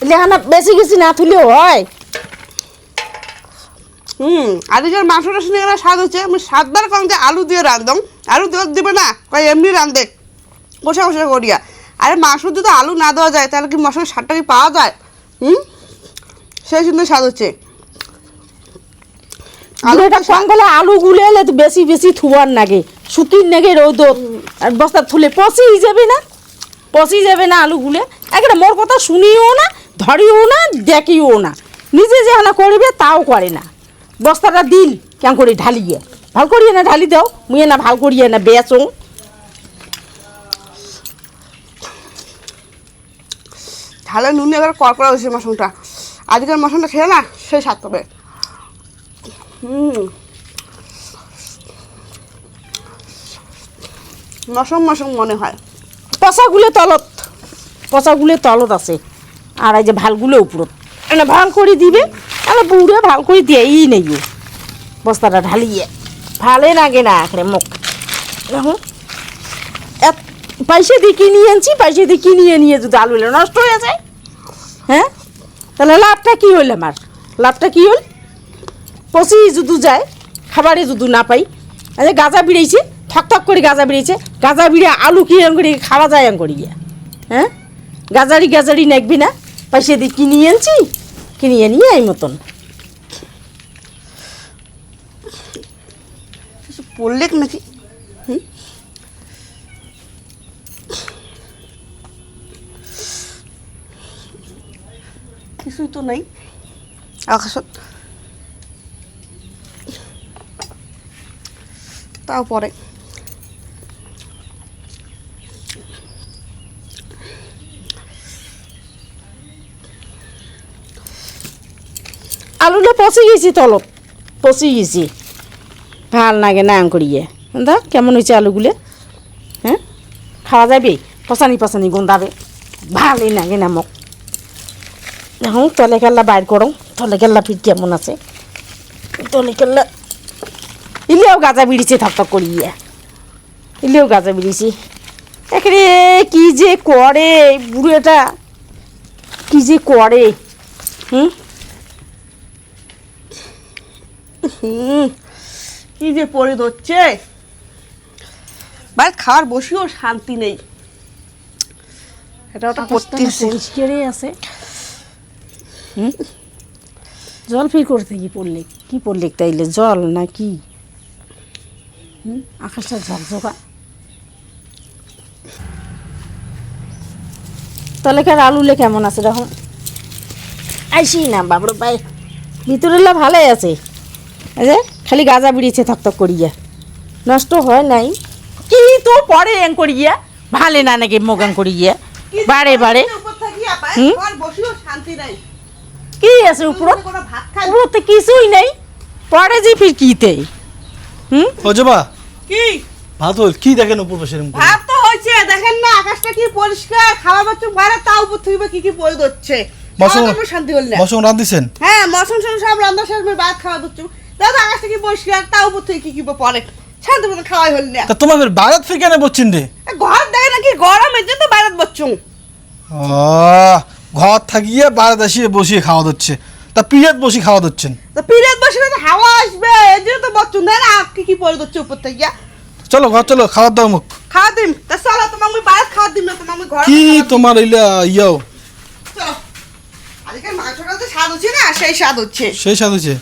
লেখানা বেশি কিছু না তুলেও হয়। আজকের মাংসটা শুনে গেলে স্বাদ হচ্ছে। আমি 7বার কম যে আলু দিয়ে রাঁধতাম, আলু দিবে না, কয় এমনি রাঁধে কষা কষা করিয়া। আরে মাংস যদি আলু না দেওয়া যায় তাহলে কি মশলার স্বাদটা কি পাওয়া যায়? সেই সুন্দর স্বাদ হচ্ছে। আলুটা সঙ্গলে আলু গুলে এলে তো বেশি বেশি থুয়ার নাগে, শুকির নাগে রোদ আর বস্তা থুলে পচেই যাবে না, পচেই যাবে না আলু গুলে। একটা মোর কথা শুনিও না, ধরিও না, দেখিও না, নিজে যে না করবে তাও করে না। বস্তাটা দিল কেন করে ঢালিয়ে, ভাল করিয়ে না ঢালি দাও, মুয়ে না ভাল করিয়ে না বেচো। ঝালে নুন এবার কড়কড়া হয়েছে মশনটা। আজকের মশনটা খেয়ে না সেই স্বাদ পাবে। মশম মশম মনে হয়। পচাগুলো তলত, পচাগুলো তলত আছে, আর এই যে ভালগুলো উপরত এনে ভাল করে দিবে। এনে বুড়ে ভাল করে দিয়েই নেই বস্তাটা ঢালিয়ে, ভালে লাগে না এখানে মুখ। দেখো পয়সা দিয়ে কিনে আনছি, পয়সা দিয়ে কিনিয়ে নিয়ে যদি আলু নষ্ট হয়ে যায়, হ্যাঁ তাহলে লাভটা কী হইল? আমার লাভটা কী হল? পচি যদি যায়, খাবারে যদি না পাই। আচ্ছা গাঁজা বিড়েছে, ঠকঠক করে গাঁজা বেরিয়েছে, গাঁজা বিড়ে আলু কি এরম করে খাওয়া যায় এরম করি গিয়া? হ্যাঁ গাজারি গাজারি নাকবি না, পয়সা দিয়ে কিনিয়ে আনছি, কিনিয়ে নিয়ে এই মতন পড়লে নাকি কিছুই তো নাই আকাশত, তাও পরে আলুটা পচে গেছি, তলত পচে গেছি, ভাল লাগে না করিয়ে। দেখ কেমন হয়েছে আলুগুলো, হ্যাঁ খাওয়া যাবে? পচানি পচানি গন্ধাবে, ভালই লাগে না মোক। দেখুন তলে কেল্লা বাইর করো, তলে কেল্লা ফির কেমন আছে, তলে কেল্লা ইলেও গাজা বিড়িছে থকথক করিয়ে, ইলেও গাজা বিড়িছি। এখানে কি যে করে বুড়োটা, কি যে করে। কি যে পড়ে ধরছে, ভাই খাওয়ার বসিও শান্তি নেই। এটা ওটা পড়তেছে পরিষ্কারই আছে। জল ফির করতে কি পড়লে, কি পড়লে তাইলে জল না কি? আকাশটা ঝকঝকা। তলেকার আলুলে কেমন আছে দেখো, আইসি না বাবুর পায়ে ভিতরেলা ভালোই আছে। এই যে খালি গাজা বিড়িছে থকথক করিয়া, নষ্ট হয় নাই। কি তো পরে এং করিয়া ভালে না নাকি মোগাং করিয়া বারে বারে। বসিও শান্তি নাই। কি আছে উপরত? উপরতে কিছুই নেই, পরে যে ফির কিতে। ওজবা কি ভাত হল কি দেখেন উপর বসে এরকম করে? ভাত তো হয়েছে, দেখেন না আকাশটা কি পরিষ্কার, খাওয়া বাচ্চা বাইরে তাও উপর থেকে কি কি পড়ে ধরছে। মৌসুম শান্তি হল না। মৌসুম রাত দিছেন? হ্যাঁ মৌসুম সব রান্না শেষ করে ভাত খাওয়া দিচ্ছে, দাদা আকাশটা কি পরিষ্কার, তাও উপর থেকে কি কি পড়ে, শান্তি মতো খাওয়াই হল না। তা তোমার বাইরে থেকে কেন বলছেন রে? ঘর দেখে নাকি গরমের জন্য বাইরে বসছুম। ও ঘর থাকিয়ে বাইরে আসিয়ে বসিয়ে খাওয়া দিচ্ছে, তা পিরিয়ড বসে খাওয়া দিচ্ছেন? তো পিরিয়ড বসে তো হাওয়া আসবে, এর জন্য তো বসছুম না, না কি কি পড়ে ধরছে উপর থেকে। চলো ঘর চলো, খাওয়ার দাও মুখ। খাওয়া দিম তা চলো, তোমার আমি বাইরে খাওয়া দিম না, তোমার আমি ঘর কি তোমার ইয়া ইয়াও চলো। আজকে মাংসটা তো স্বাদ হচ্ছে না, সেই স্বাদ হচ্ছে। সেই স্বাদ হয়েছে।